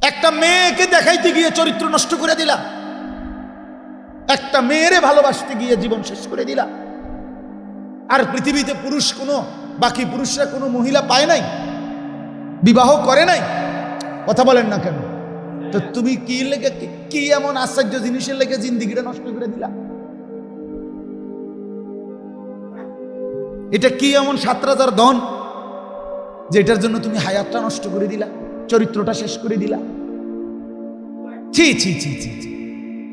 একটা মেয়েকে দেখাইতে গিয়ে চরিত্র নষ্ট করে দিলা, একটা মেয়েরে ভালোবাসতে গিয়ে জীবন শেষ করে দিলা। আর পৃথিবীতে পুরুষ কোনো, বাকি পুরুষরা কোনো মহিলা পায় নাই, বিবাহ করে নাই, কথা বলেন না কেন? তো তুমি কি লেগে, কি এমন আশ্চর্য জিনিসের লেগে জিন্দিগিটা নষ্ট করে দিলা? এটা কি এমন 7,000 ধন যে এটার জন্য তুমি হায়াতটা নষ্ট করে দিলা, চরিত্রটা শেষ করে দিলা? ছি ছি ছি ছি ছি।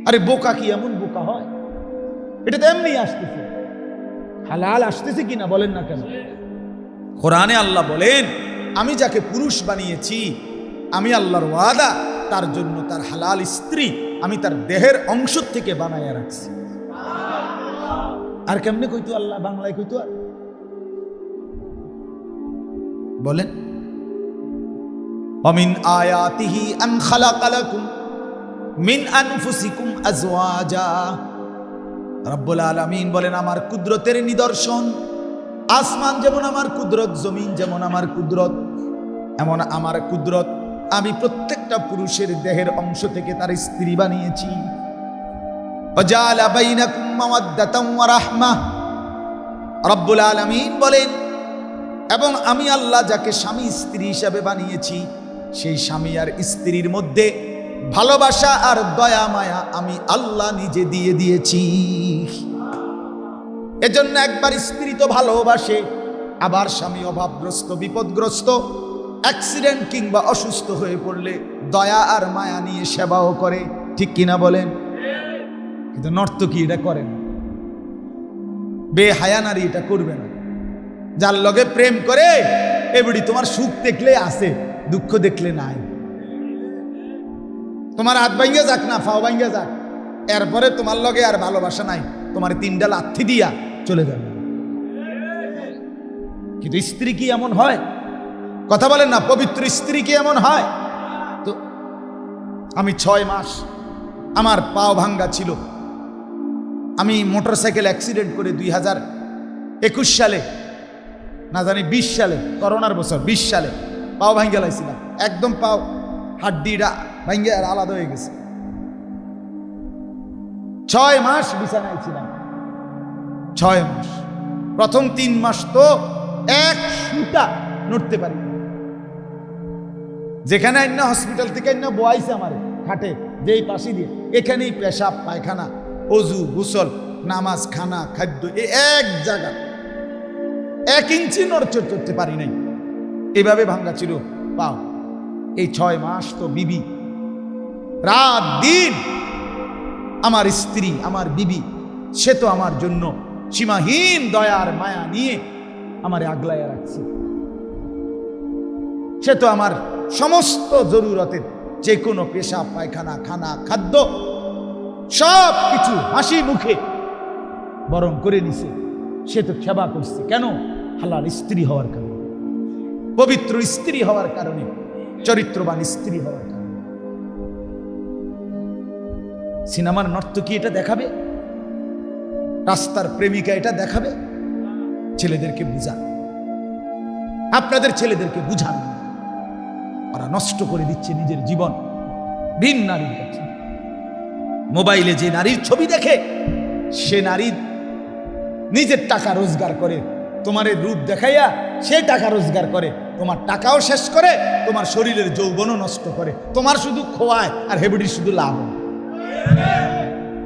আরে বোকা কি এমন বোকা হয়? এটা তো এমনি আসতেছে, হালাল আসতেছে কিনা বলেন না কেন? কোরআনে আল্লাহ বলেন, আমি যাকে পুরুষ বানিয়েছি, আমি আল্লাহর ওয়াদা তার জন্য তার হালাল স্ত্রী আমি তার দেহের অংশ থেকে বানায়া রাখছি। আর কেমনে কইতো আল্লাহ? বাংলায় কইতো আর বলেন, অমিন আয়াতিহি আন খালাকা লাকুম মিন আনফুসিকুম আজওয়াজা। রব্বুল আলামিন বলেন, আমার কুদরতের নিদর্শন, আসমান যেমন আমার কুদরত, জমিন যেমন আমার কুদরত, এমন আমার কুদরত আমি প্রত্যেকটা পুরুষের দেহের অংশ থেকে তার স্ত্রী বানিয়েছি। ওয়াজালা বাইনাকুম মাওয়াদ্দাতাম ওয়া রাহমাহ। রব্বুল আলামিন বলেন, এবং আমি আল্লাহ যাকে স্বামী স্ত্রী হিসাবে বানিয়েছি, সেই স্বামী আর স্ত্রীর মধ্যে ভালোবাসা আর দয়া মায়া আমি আল্লাহ নিজে দিয়ে দিয়েছি। এজন্য একবার স্ত্রী তো ভালোবাসে, আবার স্বামী অভাবগ্রস্ত, বিপদগ্রস্ত, অ্যাক্সিডেন্ট কিংবা অসুস্থ হয়ে পড়লে দয়া আর মায়া নিয়ে সেবাও করে, ঠিক কিনা বলেন? কিন্তু নর্তকী এটা করেন, বেহায়া নারী এটা করবে না। যার লগে প্রেম করে এবারে তোমার সুখ দেখলে আছে, দুঃখ দেখলে নাই। তোমার হাত ভাঙ্গা যাক না ফাও ভাঙ্গা যাক, এরপরে তোমার লগে আর ভালোবাসা নাই, তোমার 3টা লাথি দিয়া চলে যাবে। কিন্তু স্ত্রী কি এমন হয়? কথা বলেন না, পবিত্র স্ত্রী কি এমন হয়? তো আমি 6 মাস আমার পাও ভাঙ্গা ছিল, আমি মোটরসাইকেল অ্যাক্সিডেন্ট করে 2021 সালে, না জানি 20 সালে, করোনার বছর 20 সালে পাও ভাঙ্গা লাইছিলাম, একদম পাও হাড্ডিটা ভাঙ্গে আর আলাদা হয়ে গেছে। 6 মাস বিছানায় ছিলাম, 6 মাস। প্রথম 3 মাস তো এক সুতা নড়তে পারি, যেখানে আইনা হসপিটাল থেকে আইনা বয়াইছে আমার খাটে যেই পাশে দিয়ে, এখানেই পেশাব পায়খানা অজু গোসল নামাজ খানা খাদ্য এক জায়গা, 1 ইঞ্চি নড়চড় করতে পারি নাই, এভাবে ভাঙ্গা ছিল পাও। এই 6 মাস তো বিবি রাত দিন, আমার স্ত্রী আমার বিবি, সে তো আমার জন্য সীমাহীন দয়ার মায়া নিয়ে আমারে আগলাইয়া রাখছে। সে তো আমার সমস্ত জরুরতের যে কোনো পেশাব পায়খানা খানা খাদ্য সব কিছু হাসি মুখে বরণ করে নিছে। সে তো সেবা করছে, কেন? হালাল স্ত্রী হওয়ার কারণে, পবিত্র স্ত্রী হওয়ার কারণে, চরিত্রবান স্ত্রী হওয়ার কারণে। সিনেমার নর্তকী এটা দেখাবে, রাস্তার প্রেমিকা এটা দেখাবে? ছেলেদেরকে বুঝান, আপনাদের ছেলেদেরকে বুঝান, ওরা নষ্ট করে দিচ্ছে নিজের জীবন ভিন নারীর কাছে। মোবাইলে যে নারীর ছবি দেখে, সে নারী নিজের টাকা রোজগার করে, তোমার রূপ দেখাইয়া সে টাকা রোজগার করে, তোমার টাকাও শেষ করে, তোমার শরীরের যৌবনও নষ্ট করে, তোমার শুধু খোয়ায় আর হেবড়ি শুধু লাভ।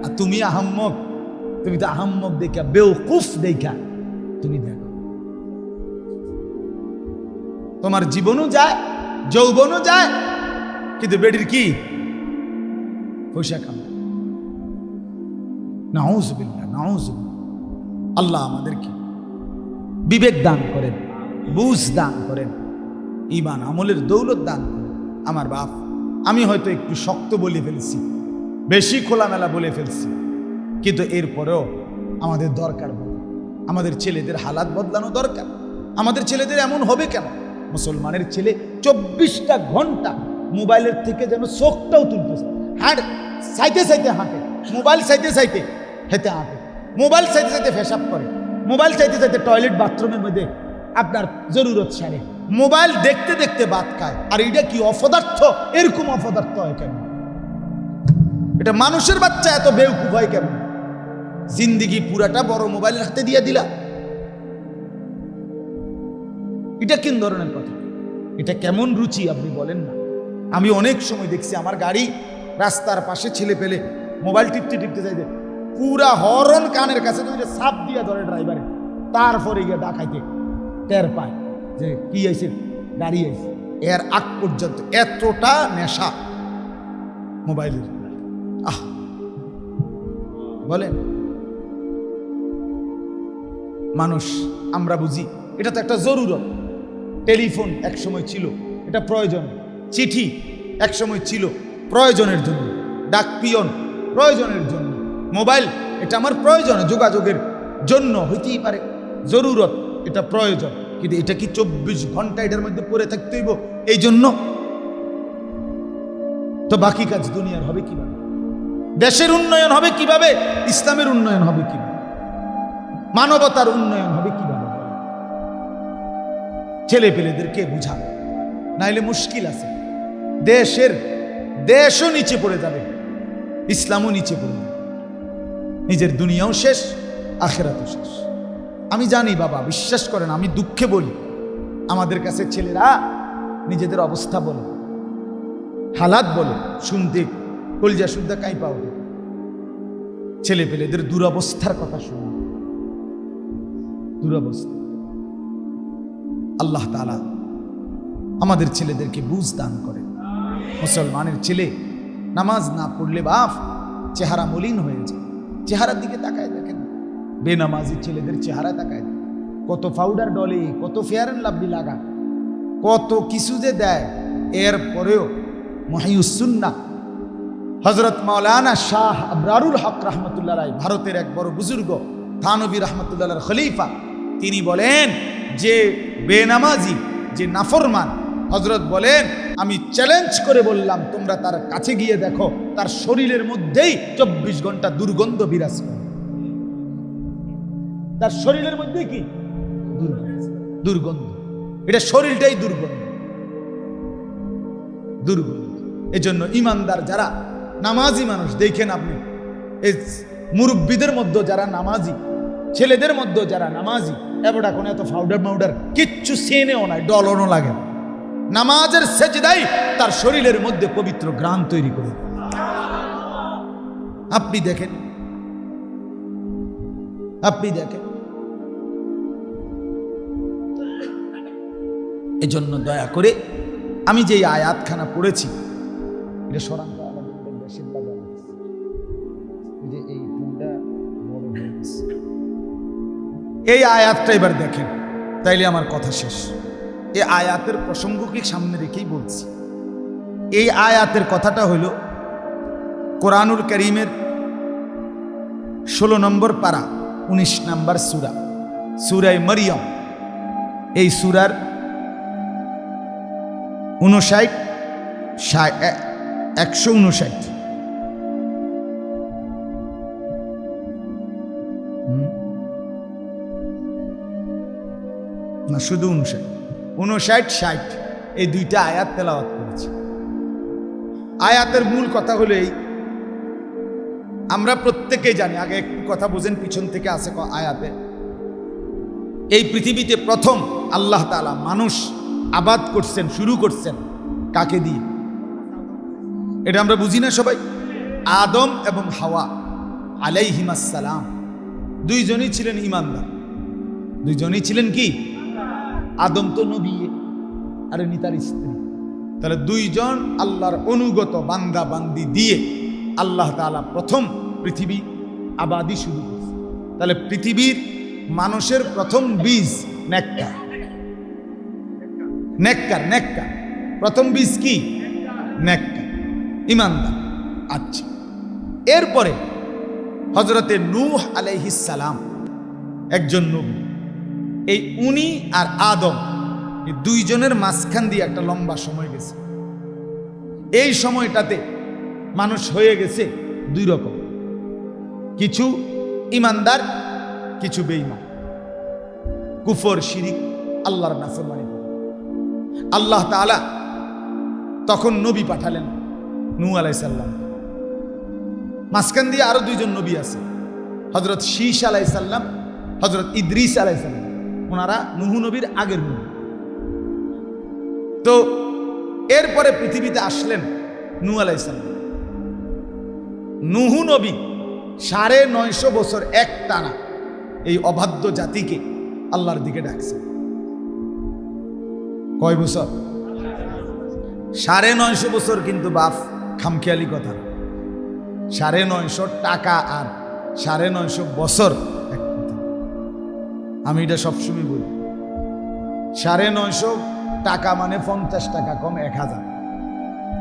আর তুমি আহাম্মক, তুমি তো আহাম্মক দেখা, বেওকুফ দেখা তুমি দেখো, তোমার জীবনও যায়, যৌবনও যায়, কিন্তু বেডির কি পয়সা কাম। নাউজুবিল্লাহ, নাউজুবিল্লাহ। আল্লাহ আমাদেরকে বিবেক দান করেন, বুঝ দান করেন, ঈমান আমলের দৌলত দান করেন। আমার বাপ, আমি হয়তো একটু শক্ত বলে ফেলছি, বেশি খোলামেলা বলে ফেলছি, কিন্তু এরপরেও আমাদের দরকার, আমাদের ছেলেদের হালাত বদলানো দরকার। আমাদের ছেলেদের এমন হবে কেন? মুসলমানের ছেলে 24টা ঘন্টা মোবাইলের থেকে যেন চোখটাও তুলতেছে, হাঁট চাইতে চাইতে হাঁটে, মোবাইল চাইতে চাইতে হেঁটে হাঁটে, মোবাইল চাইতে চাইতে পেশাব করে, মোবাইল চাইতে চাইতে টয়লেট বাথরুমের মধ্যে আপনার জরুরত সারে। মোবাইল দেখতে দেখতে ভাত খায়। আর এটা কি অপদার্থ? এরকম অপদার্থ হয় কেন? এটা মানুষের বাচ্চা এত বেউকুফ হয় কেন? জিন্দিগি পুরাটা বড় মোবাইলের হাতে দিয়ে দিলা, এটা কোন ধরনের কথা? এটা কেমন রুচি আপনি বলেন না? আমি অনেক সময় দেখছি আমার গাড়ি রাস্তার পাশে ছেলে পেলে মোবাইল টিপতে টিপতে যাইতে পুরা হরন কানের কাছে সাপ দিয়া ধরে ড্রাইভারে, তারপরে গিয়ে ডাকাইতে টের পায় যে কি আইছে, গাড়ি আইছে। এর আগ পর্যন্ত এতটা নেশা মোবাইলের। বলেন মানুষ আমরা বুঝি এটা তো একটা জরুরত। টেলিফোন এক সময় ছিল, এটা প্রয়োজন। চিঠি এক সময় ছিল প্রয়োজনের জন্য, ডাক পিয়ন প্রয়োজনের জন্য, মোবাইল এটা আমার প্রয়োজন, যোগাযোগের জন্য হইতেই পারে, জরুরত, এটা প্রয়োজন। কিন্তু এটা কি 24 ঘন্টা এটার মধ্যে পড়ে থাকতে হইব? এই জন্য তো বাকি কাজ দুনিয়ার হবে কিভাবে? দেশের উন্নয়ন হবে কিভাবে? ইসলামের উন্নয়ন হবে কিভাবে? মানবতার উন্নয়ন হবে কিভাবে? ছেলে পেলেদেরকে বুঝান, নাইলে মুশকিল আছে। দেশও নিচে পড়ে যাবে, ইসলামও নিচে পড়ে যাবে, নিজের দুনিয়াও শেষ, আখিরাতও শেষ। আমি জানি বাবা, বিশ্বাস করেন, আমি দুঃখে বলি, আমাদের কাছে ছেলেরা নিজেদের অবস্থা বলে, হালাত বলে, শুনতে কলজা শুদ্ধা কাঁপা ওঠে। ছেলে পেলেদের দুরবস্থার কথা শুনে, দুরবস্থা। আল্লাহ তাআলা আমাদের ছেলেদেরকে বুঝ দান করে। মুসলমানের ছেলে নামাজ না পড়লে বাপ চেহারা মলিন হয়ে যায়। চেহারার দিকে তাকায় দেখেন, বেনামাজি ছেলেদের চেহারা তাকায়, কত পাউডার ডলে, কত ফেয়ার এন্ড লাভলি লাগা, কত কিছু যে দেয়। এর পরেও মহিউস সুন্নাহ হযরত মাওলানা শাহ আবরারুল হক রাহমাতুল্লাহ আলাইহি, ভারতের এক বড় বুজুর্গ, থানভী রাহমাতুল্লাহ আলাইহির খলিফা, তিনি বলেন যে বেনামাজি, যে নাফরমান, হযরত বলেন আমি চ্যালেঞ্জ করে বললাম তোমরা তার কাছে গিয়ে দেখো, তার শরীরের মধ্যেই 24 ঘন্টা দুর্গন্ধ বিরাজ করে। তার শরীরের মধ্যে কি দুর্গন্ধ? এটা শরীরটাই দুর্গন্ধ, দুর্গন্ধ। এজন্য ইমানদার যারা নামাজি মানুষ দেখেন আপনি, এই মুরব্বীদের মধ্যে যারা নামাজি, ছেলেদের মধ্যে যারা নামাজি, এবারটা কোনো এত পাউডার মাউডার কিচ্ছু সেনেও নাই, ডলনও লাগে না। নামাজের সেজদাই তার শরীরের মধ্যে পবিত্র গ্রাণ তৈরি করে। আপনি দেখেন, আপনি দেখেন। এজন্য দয়া করে আমি যে আয়াতখানা পড়েছি, এটা সরান এই আয়াতটা এবার দেখেন, তাইলে আমার কথা শেষ। এই আয়াতের প্রসঙ্গকে সামনে রেখেই বলছি। এই আয়াতের কথাটা হইল কোরআনুল কারীমের 16 নম্বর পারা 19 নম্বর সূরা, সূরায়ে মারইয়াম। এই সূরার 159 না, শুধু 59-60 এই দুইটা আয়াত তেলাওয়াত করেছি। আয়াতের মূল কথা হলো এই, আমরা প্রত্যেকেই জানি, আগে একটু কথা বোঝেন, পিছন থেকে আছে আয়াতে। এই পৃথিবীতে প্রথম আল্লাহ তাআলা মানুষ আবাদ করছেন, শুরু করছেন কাকে দিয়ে? এটা আমরা বুঝি না সবাই? আদম এবং হাওয়া আলাইহিমাস সালাম, দুইজনই ছিলেন ইমানদার, দুইজনই ছিলেন কি? আদম তো নবী আর উনি তার স্ত্রী, তাহলে দুইজন আল্লাহর অনুগত বান্দা বান্দি দিয়ে আল্লাহ তাআলা প্রথম পৃথিবী আবাদি শুরু করছে। তাহলে পৃথিবীর মানুষের প্রথম বীজ নেককার, নেককার, নেককার। প্রথম বীজ কি? নেককার, ইমানদার। আচ্ছা, এরপরে হযরতে নূহ আলাইহিস সালাম একজন নবী। এই উনি আর আদম, এই দুইজনের মাঝখান দিয়ে একটা লম্বা সময় গেছে। এই সময়টাতে মানুষ হয়ে গেছে দুই রকম, কিছু ইমানদার, কিছু বেঈমান, কুফর, শিরিক, আল্লাহর নাফরমানি। আল্লাহ তাআলা তখন নবী পাঠালেন নূহ আলাইহিস সালাম। মাঝখান দিয়ে আরো দুইজন নবী আছে, হযরত শীশ আলাইহিস সালাম, হযরত ইদ্রিস আলাইহিস সালাম। ওনারা নূহ নবীর আগের নবী। তো এরপরে পৃথিবীতে আসলেন নূহ আলাইহিস সালাম। নূহ নবী 950 বছর একটানা এই অবাধ্য জাতিকে আল্লাহর দিকে ডাকছে। কয় বছর? 950 বছর। কিন্তু বাপ খামখেয়ালি কথা, 950 টাকা আর 950 বছর এক কথা। আমি এটা সবসময় বলি, 950 টাকা মানে 50 টাকা কম 1000,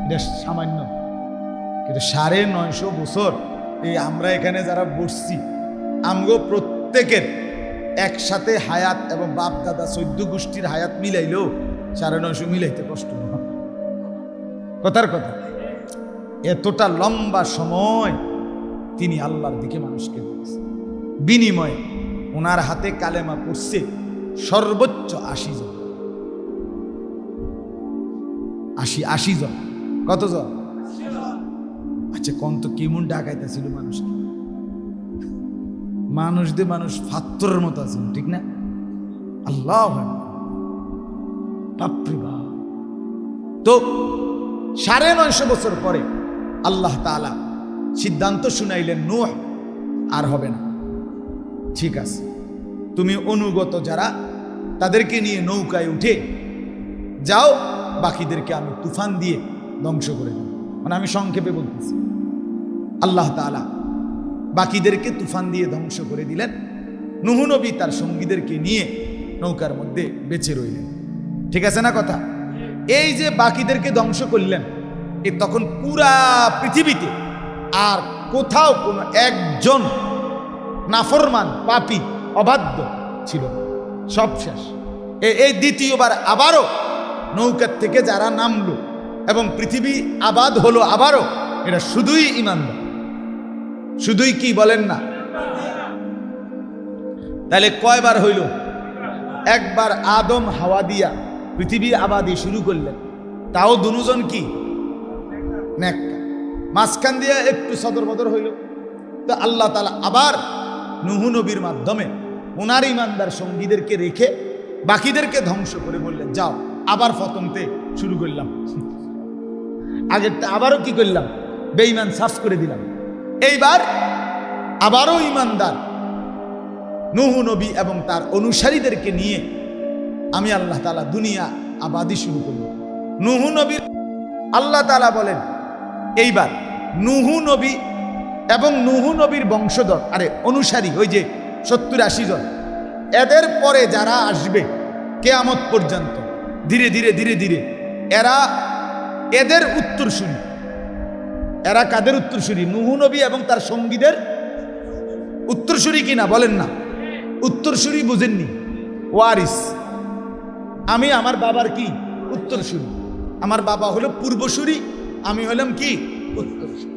এটা সামান্য। কিন্তু 950 বছর এই আমরা এখানে যারা বসছি, আমগো প্রত্যেকের একসাথে হায়াত এবং বাপ দাদা 14 গোষ্ঠীর হায়াত মিলাইলেও 950 মিলাইতে কষ্ট না। কথার কথা, এতটা লম্বা সময় তিনি আল্লাহর দিকে মানুষকে দিয়েছেন। বিনিময়ে ওনার হাতে কালেমা পড়ছে সর্বোচ্চ 80 জন। 80 জন। কতজন? আচ্ছা, কোন তো কেমন ডাকাইতেছিল মানুষকে, মানুষদের মানুষ ফাত্তরের মতো আছে, ঠিক না? আল্লাহ তো 950 বছর পরে আল্লাহ তাআলা সিদ্ধান্ত শুনাইলেন, নূহ আর হবে না, ঠিক আছে, তুমি অনুগত যারা তাদেরকে নিয়ে নৌকায় উঠে যাও, বাকিদেরকে আমি তুফান দিয়ে ধ্বংস করে দেব। মানে আমি সংক্ষেপে বলতেছি, আল্লাহ তাআলা বাকিদেরকে তুফান দিয়ে ধ্বংস করে দিলেন। নূহ নবী তার সঙ্গীদেরকে নিয়ে নৌকার মধ্যে বেঁচে রইলেন। ঠিক আছে না কথা? এই যে বাকিদেরকে ধ্বংস করলেন, এ তখন পুরা পৃথিবীতে আর কোথাও কোনো একজন নাফরমান পাপী অবাধ্য ছিল না, সব শেষ। এই দ্বিতীয়বার আবারও নৌকার থেকে যারা নামলো এবং পৃথিবী আবাদ হলো আবারও, এটা শুধুই ঈমানদার, শুধুই কি বলেন না? তাহলে কয়বার হইল? একবার আদম হাওয়া দিয়া পৃথিবী আবাদি শুরু করলেন, তাও দুজন কি নেককার। মাঝখান দিয়ে একটু সদর বদর হইল, তো আল্লাহ তাআলা আবার নূহ নবীর মাধ্যমে ওনার ঈমানদার সঙ্গীদেরকে রেখে বাকিদেরকে ধ্বংস করে বললেন, যাও আবার প্রথমতে শুরু করলাম, আগেরটা আবারও কি করলাম, বেঈমান সাফ করে দিলাম। এইবার আবারও ঈমানদার নূহ নবী এবং তার অনুসারীদেরকে নিয়ে আমি আল্লাহ তাআলা দুনিয়া আবাদি শুরু করব। নূহ নবীর আল্লাহ তাআলা বলেন, এইবার নূহ নবী এবং নূহ নবীর বংশধর অনুসারী, ওই যে 70-80 জন, এদের পরে যারা আসবে কিয়ামত পর্যন্ত, ধীরে ধীরে ধীরে ধীরে এরা এদের উত্তরসূরি। এরা কাদের উত্তরসূরি? নূহ নবী এবং তার সঙ্গীদের উত্তরসূরি কিনা বলেন না? উত্তরসূরি বুঝেননি? ওয়ারিস। আমি আমার বাবার কি উত্তরসূরি, আমার বাবা হলো পূর্বসূরি, আমি হলাম কি উত্তরসূরি।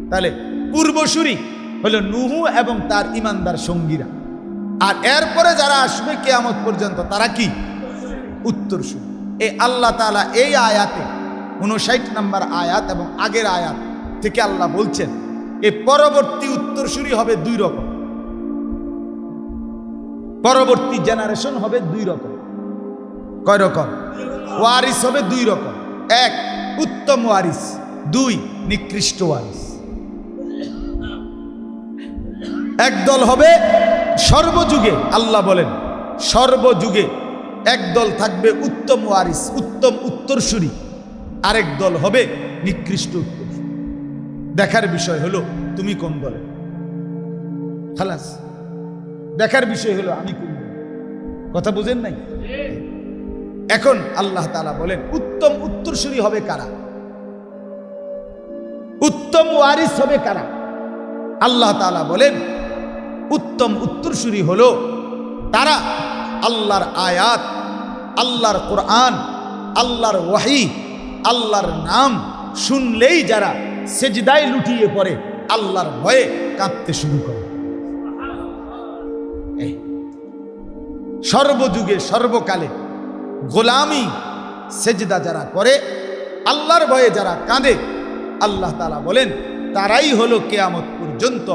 তাহলে পূর্বসূরি হলো নূহ এবং তার ঈমানদার সঙ্গীরা, আর এরপরে যারা আসবে কিয়ামত পর্যন্ত তারা কি উত্তরসূরি। এই আল্লাহ তাআলা এই আয়াতে 59 নম্বর আয়াত এবং আগের আয়াত থেকে আল্লাহ বলছেন, এই পরবর্তী উত্তরসূরি হবে 2 রকম, পরবর্তী জেনারেশন হবে 2 রকম। কয় রকম? ওয়ারিস হবে 2 রকম। 1 উত্তম ওয়ারিস, 2 নিকৃষ্ট ওয়ারিস। একদল হবে সর্বযুগে, আল্লাহ বলেন সর্বযুগে একদল থাকবে উত্তম ওয়ারিস, উত্তম উত্তরসূরি, আরেক দল হবে নিকৃষ্ট উত্তরসূরি। দেখার বিষয় হলো তুমি কোন দলে, খালাস। দেখার বিষয় হলো আমি কোন দলে। কথা বুঝেন নাই? এখন আল্লাহ তাআলা বলেন উত্তম উত্তরসূরি হবে কারা, উত্তম ওয়ারিস হবে কারা? আল্লাহ তাআলা বলেন উত্তম উত্তরসূরি হলো তারা আল্লাহর আয়াত, আল্লাহর কোরআন, আল্লাহর ওয়াহি, আল্লাহর নাম শুনলেই যারা সেজদায় লুটিয়ে পড়ে, আল্লাহর ভয়ে কাঁদতে শুরু করে। সর্বযুগে সর্বকালে গোলামি সেজদা যারা করে, আল্লাহর ভয়ে যারা কাঁদে, আল্লাহ তাআলা বলেন তারাই হলো কিয়ামত পর্যন্ত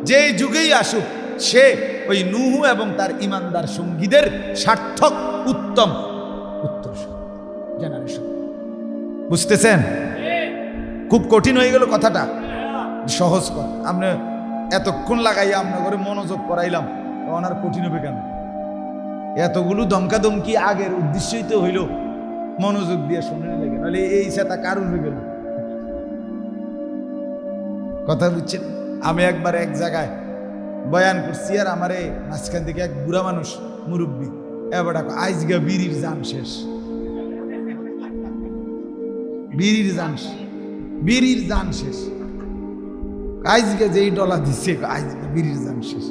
যে যুগেই আসুক সে ওই নূহ এবং তার ঈমানদার সঙ্গীদের সার্থক উত্তম জেনারেশন। বুঝতেছেন? খুব কঠিন হয়ে গেল কথাটা, সহজ কথা। আপনি এতক্ষণ লাগাইয়া আপনার ঘরে মনোযোগ করাইলাম, তখন আর কঠিন হবে কেন? এতগুলো দমকাদমকি আগের উদ্দেশ্যই তো হইল মনোযোগ দিয়ে শুনে লেগে, নাহলে এই সেটা কারণ হয়ে গেল। কথা বুঝছেন? আমি একবার এক জায়গায় বয়ান করছি, আর আমার মাঝখান থেকে এক বুড়া মানুষ মুরব্বী এবার আইজগা বিড়ির জান শেষ, বিড়ির জান শেষ, আইজকে যেই ডলা দিচ্ছে আইজকে বিড়ির জান শেষ।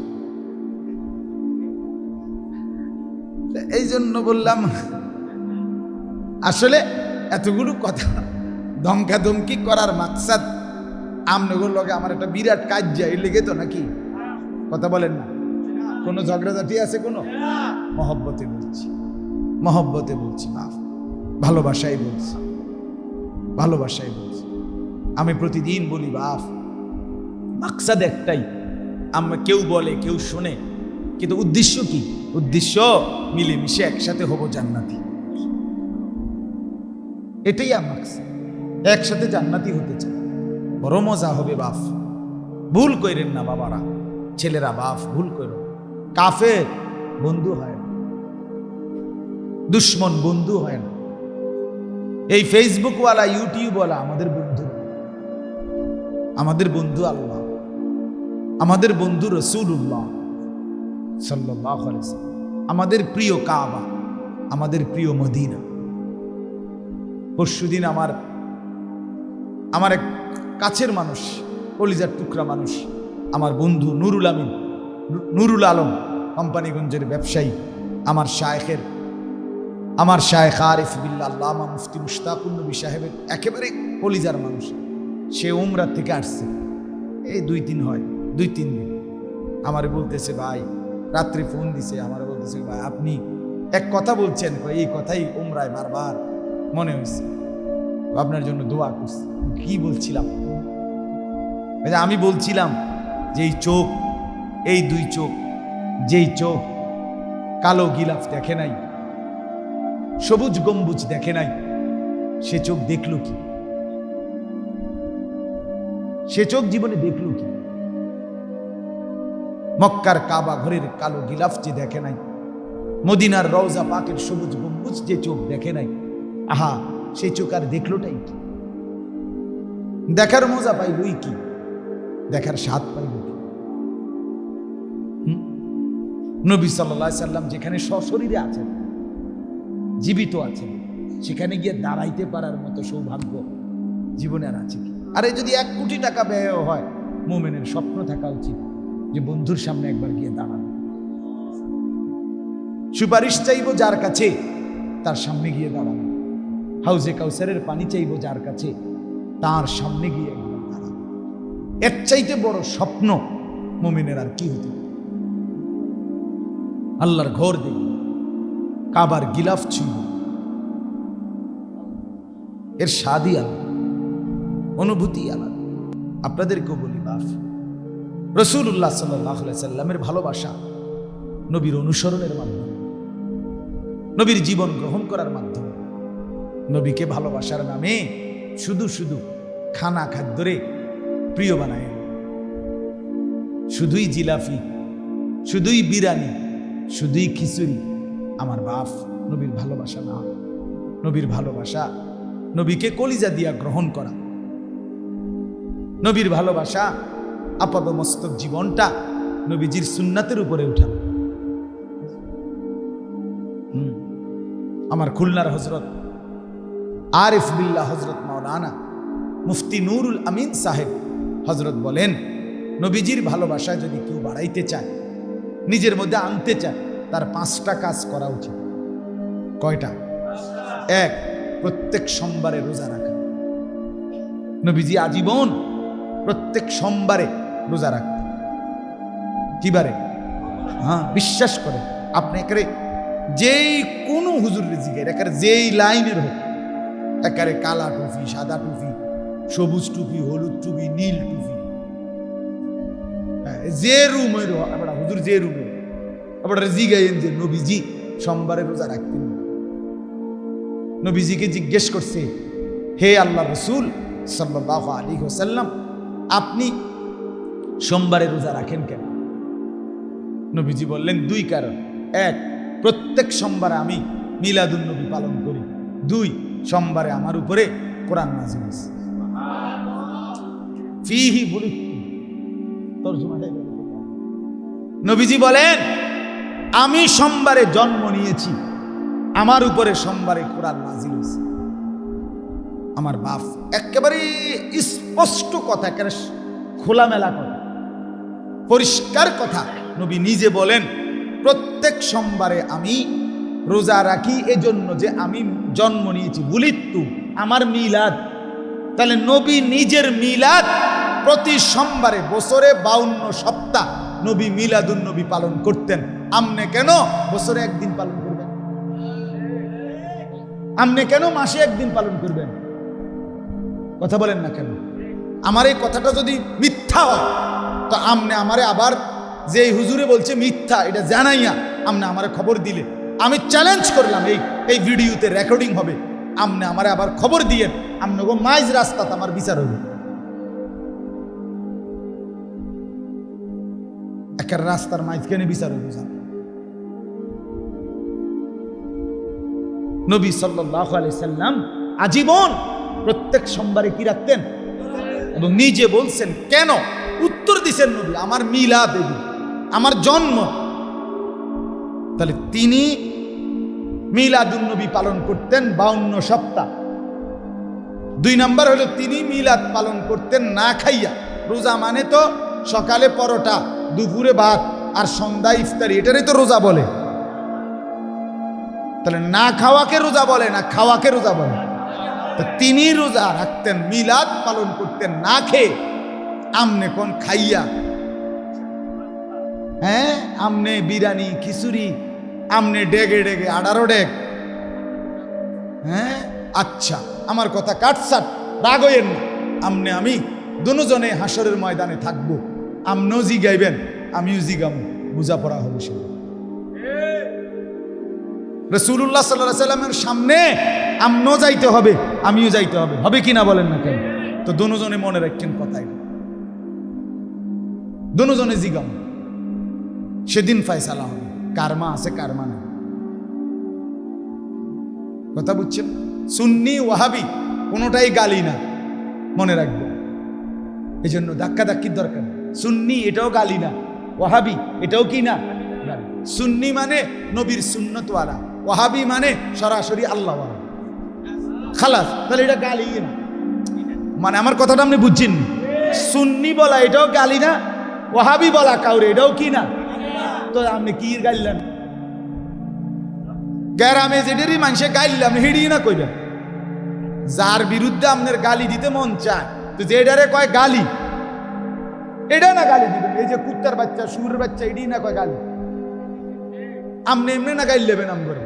এই জন্য বললাম আসলে এতগুলো কথা ধমকাধমকি করার মাকসাদ আমনগর লগে আমার একটা বিরাট কাজ যায় লেগে তো নাকি? কথা বলেন না? কোনো ঝগড়াঝাটি আছে? কোনো মহব্বতে বলছি, মহব্বতে বলছি, মাফ, ভালোবাসাই বলছি, ভালোবাসাই বলছি। আমি প্রতিদিন বলি বাপ, মাকসাদ একটাই, আমরা কেউ বলে কেউ শোনে, কিন্তু উদ্দেশ্য কি? উদ্দেশ্য মিলেমিশে একসাথে হব জান্নাতি। এটাই আমার মাকসাদ, একসাথে জান্নাতি হতে চাই, বড় মজা হবে বাপ। ভুল করেন না বাবারা, ছেলেরা, বাপ ভুল করো। কাফের বন্ধু হয় না, দুশ্মন বন্ধু হয় না। এই ফেসবুকওয়ালা ইউটিউবওয়ালা আমাদের বন্ধু, আমাদের বন্ধু আল্লাহ, আমাদের বন্ধু রাসূলুল্লাহ সাল্লাল্লাহু আলাইহি ওয়াসাল্লাম, আমাদের প্রিয় কাবা, আমাদের প্রিয় মদিনা। পরশুদিন আমার এক কাছের মানুষ, কলিজার টুকরা মানুষ, আমার বন্ধু নুরুল আলম কোম্পানিগঞ্জের ব্যবসায়ী, আমার শায়েখ আরিফ বিল্লাহ আল্লামা মুফতি মুশতাকুন নবী সাহেবের একেবারে কলিজার মানুষ। সে উমরা থেকে আসছে, এই 2-3 দিন। আমারে বলতেছে ভাই, রাত্রে ফোন দিছে, আমারে বলতেছে ভাই আপনি এক কথা বলছেন, এই কথাই উমরায় বারবার মনে হয়েছে, আপনার জন্য দোয়া করছি। কি বলছিলাম? আমি বলছিলাম যে এই 2 চোখ, যেই চোখ কালো গিলাফ দেখে নাই, সবুজ গম্বুজ দেখে নাই, সে চোখ দেখল কি? সে চোখ জীবনে দেখল কি? মক্কার কাবা ঘরের কালো গিলাফ যে দেখে নাই, মদিনার রওজা পাকের সবুজ গম্বুজ যে চোখ দেখে নাই, আহা সেই চোখ আর দেখলোটাই কি? দেখার মজা পাইলই কি? দেখার স্বাদ পাইল কি? নবী সাল্লাল্লাহু আলাইহি সাল্লাম যেখানে সশরীরে আছেন, জীবিত আছেন, সেখানে গিয়ে দাঁড়াইতে পারার মতো সৌভাগ্য জীবনে আর আছে কি? আরে যদি 1 কোটি টাকা ব্যয় হয়, মুমিনের স্বপ্ন থাকা উচিত যে বন্ধুর সামনে একবার গিয়ে দাঁড়ানো। সুপারিশ চাইবো যার কাছে, তার সামনে গিয়ে দাঁড়ানো। হাউজে কাউসারের পানি চাইবো যার কাছে, তার সামনে গিয়ে একবার দাঁড়ানো। এর চাইতে বড় স্বপ্ন মুমিনের আর কি হতে পারে? আল্লাহর ঘর দেখব, কাবার গিলাফ ছুঁইব, এর স্বাদই আলাদা, অনুভূতি আলাদা। আপনাদেরকেও বলি বাপ, রাসূলুল্লাহ সাল্লাল্লাহু আলাইহি সাল্লামের ভালোবাসা নবীর অনুসরণের মাধ্যমে, নবীর জীবন গ্রহণ করার মাধ্যমে। নবীকে ভালোবাসার নামে শুধু খানা খাদ্যরে প্রিয় বানায়, শুধুই জিলাপি, শুধুই বিরিয়ানি, শুধুই খিচুড়ি। আমার বাপ, নবীর ভালোবাসা না। নবীর ভালোবাসা নবীকে কলিজা দিয়া গ্রহণ করা, নবীর ভালোবাসা আপাদমস্তক জীবনটা নবীজির সুন্নাতের উপরে উঠানো। আমার খুলনার হজরত আরিফ বিল্লাহ হজরত মাওলানা মুফতি নুরুল আমিন সাহেব হজরত বলেন, নবীজির ভালোবাসায় যদি কেউ বাড়াইতে চায়, নিজের মধ্যে আনতে চায়, তার 5টা কাজ করা উচিত। কয়টা? 1, প্রত্যেক সোমবারে রোজা রাখা। নবীজি আজীবন প্রত্যেক সোমবারে রোজা রাখতেন। কিবারে? হ্যাঁ, বিশ্বাস করে আপনি একেবারে যেই কোনো হুজুরের জিজ্ঞাসা, একেবারে যেই লাইনের হোক, একেবারে কালা টুপি, সাদা টুপি, সবুজ টুপি, হলুদ টুপি, নীল টুপি, যে রুমের আমরা হুজুর যে রুমে আপনারা জিগাইন যে নবীজি সোমবারে রোজা রাখতেন। নবীজিকে জিজ্ঞেস করছে, হে আল্লাহ রসুল সাল্লাল্লাহু আলাইহি ওয়াসাল্লাম, আপনি সোমবারে রোজা রাখেন কেন? নবীজি বললেন, দুই কারণ। এক, প্রত্যেক সোমবারে আমি মিলাদুন নবী পালন করি। দুই, সোমবারে আমার উপরে কোরআন নাযিল হয়েছে। ফিহি বুলিতু, তরজমাটাই বলেন। নবীজি বলেন, আমি সোমবারে জন্ম নিয়েছি, আমার উপরে সোমবারে কোরআন নাযিল হয়েছে। আমার বাপ একেবারে স্পষ্ট কথা, একেবারে খোলামেলা কথা, পরিষ্কার কথা। নবী নিজে বলেন, প্রত্যেক সোমবারে আমি রোজা রাখি এজন্য যে আমি জন্ম নিয়েছি। বুলিতু, আমার মিলাদ। তাহলে নবী নিজের মিলাদ প্রতি সোমবারে বছরে 52 সপ্তাহ নবী মিলাদুন নবী পালন করতেন। আমনে কেন বছরে একদিন পালন করবেন? আমনে কেন মাসে একদিন পালন করবেন? কথা বলেন না কেন? আমার এই কথাটা যদি মিথ্যা হয় তো আমনে আমারে আবার যে হুজুরে বলছে মিথ্যা, এটা জানাইয়া আমনে আমারে খবর দিলে, আমি চ্যালেঞ্জ করলাম, এই ভিডিওতে রেকর্ডিং হবে, আমনে আমারে আবার খবর দিয়ে আমনে গো মাইজ রাস্তাতে আমার বিচার হবে। একের রাস্তার মাইজখানে বিচার হবে। নবী সাল্লাল্লাহু আলাইহি সাল্লাম আজীবন প্রত্যেক সোমবারে কি রাখতেন এবং নিজে বলছেন কেন? উত্তর দিছেন নবী, আমার মিলাদ, আমার জন্ম। তাহলে তিনি মিলাদুন নবী পালন করতেন 52 সপ্তাহ। দুই নাম্বার হলো তিনি মিলাদ পালন করতেন না খাইয়া। রোজা মানে তো সকালে পরোটা, দুপুরে ভাত আর সন্ধ্যা ইফতারি, এটারই তো রোজা বলে। তাহলে না খাওয়াকে রোজা বলে না খাওয়াকে রোজা বলে? তো তিনি রোজা রাখতেন, মিলাদ পালন করতেন না খেয়ে। আমনে কোন খাইয়া? হ্যাঁ, আমনে বিরিয়ানি, খিচুড়ি, আমনে ডেগে ডেগে 18 ডেগ। হ্যাঁ, আচ্ছা, আমার কথা কাটসাট, রাগ হইয়েন না। আমনে আমি দুজনে হাসরের ময়দানে থাকবো। আমনও জিগাইবেন, আমিও জিগামো, বুঝা পড়া হবে সে। রাসূলুল্লাহ সাল্লাল্লাহু আলাইহি সাল্লামের সামনে আমনও যাইতে হবে, আমিও যাইতে হবে, হবে কিনা বলেন না কেন? তো দুজনে মনে রাখছেন কথাই, দুজনে জিগামো, সেদিন ফয়সালা হবে কারমা আছে কারমা না। কথা বুঝছেন? সুন্নি ওয়াহাবি কোনোটাই গালি না, মনে রাখবে। এই জন্য ধাক্কা ধাক্কির দরকার। সুন্নি এটাও গালি না, ওয়াহাবি এটাও কি না গালি। সুন্নি মানে নবীর সুন্নতওয়ালা, ওয়াহাবি মানে সরাসরি আল্লাহওয়ালা। খালাস, তাহলে এটা গালি না। মানে আমার কথাটা আপনি বুঝছেন? সুন্নি বলা এটাও গালি না, ওয়াহাবি বলা কাউরে এটাও কি না। তো আপনি কি গাইলেন? গ্যারামে যেটারই মানুষে গাইলে আপনি হিড়ি না কইবেন। যার বিরুদ্ধে আপনার গালি দিতে মন চায়, তো যেটারে কয় গালি, এটা না গালি দিবেন। এই যে কুত্তার বাচ্চা, শুয়োরের বাচ্চা, এটাই না কয় গালি। আপনি এমনি না গাইল লেবেন, আমগরে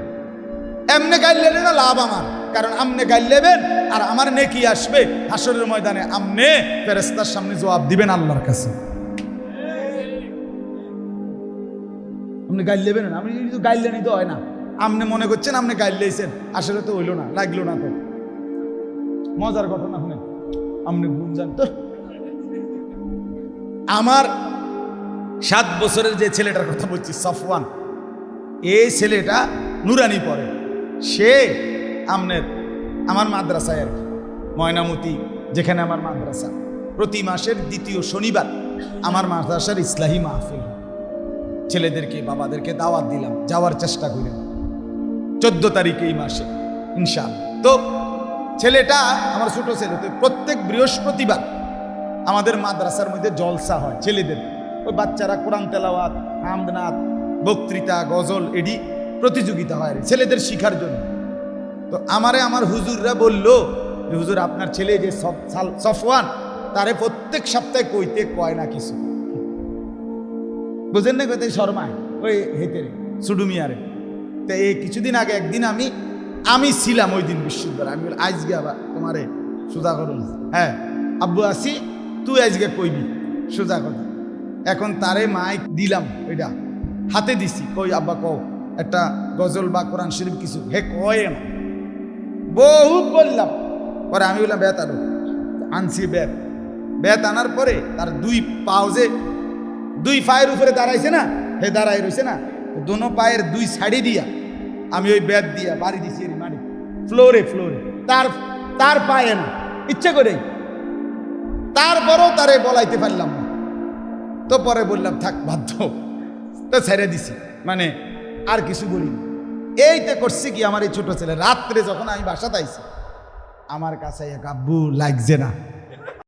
এমনি গাইল লেলে না লাভ আমার, কারণ আমনে গাইল লেবেন আর আমার নেকি আসবে হাসরের ময়দানে। আমনে ফেরেশতার সামনে জবাব দিবেন আল্লাহর কাছে। আপনি গাইল লেবেন না, আপনি কিন্তু গাইলেনই তো হয় না। আপনি মনে করছেন আপনি গাইল লেছেন, আসলে তো হইল না, লাগলো না। তো মজার ঘটনা শুনে আপনি গুণ জান তো। আমার 7 বছরের যে ছেলেটার কথা বলছি, সফওয়ান, এই ছেলেটা নুরানি পড়ে। সে আমার মাদ্রাসায় আর কি, ময়নামতি যেখানে আমার মাদ্রাসা, প্রতি মাসের 2য় শনিবার আমার মাদ্রাসার ইসলাহি মাহফিল। ছেলেদেরকে বাবাদেরকে দাওয়াত দিলাম, যাওয়ার চেষ্টা করিলাম 14 তারিখে এই মাসে ইনশাআল্লাহ। তো ছেলেটা আমার ছোট ছেলে, তো প্রত্যেক বৃহস্পতিবার আমাদের মাদ্রাসার মধ্যে জলসা হয় ছেলেদের। ওই বাচ্চারা কোরআন তেলাওয়াত, হামদনাথ, বক্তৃতা, গজল, এডি প্রতিযোগিতা হয় ছেলেদের শিখার জন্য। তো আমার হুজুররা বলল যে হুজুর আপনার ছেলে যে সফওয়ান, তারে প্রত্যেক সপ্তাহে কইতে কয় না কিছু, বুঝেন না? কইতে শর্মায় ওই হেতেরে সুডুমিয়ারে। তো এই কিছুদিন আগে একদিন আমি আমি ছিলাম ওই দিন বিশ্ববিদ্যালয়। আমি বলি আজকে আবার তোমারে সোজা করুন, হ্যাঁ আব্বু আসি, তুই আজকে কইবি সোজা কথা। এখন তারে মাইক দিলাম, ওইটা হাতে দিছি, কই আব্বা কও একটা গজল বা কোরআন শরীফ কিছু। হে কয় না, বহুত বললাম। পরে আমি বললাম বেত আরো আনছি, বেত আনার পরে তার দুই পাও যে দুই পায়ের উপরে দাঁড়াইছে না, হে দাঁড়াই রয়েছে না, দোনো পায়ের দুই সাইডে দিয়া আমি ওই বেত দিয়া বাড়ি দিছি মাটি ফ্লোরে তার পায়ে না, ইচ্ছে করে। তারপরও তারে বলাইতে পারলাম না। তো পরে বললাম থাক বাধ্য, তো ছেড়ে দিছি, মানে আর কিছু বলিনি। এইতে করছি কি, আমার এই ছোট ছেলে রাত্রে যখন আমি বাসাতে আইছি, আমার কাছে এক আব্বু লাগছে না।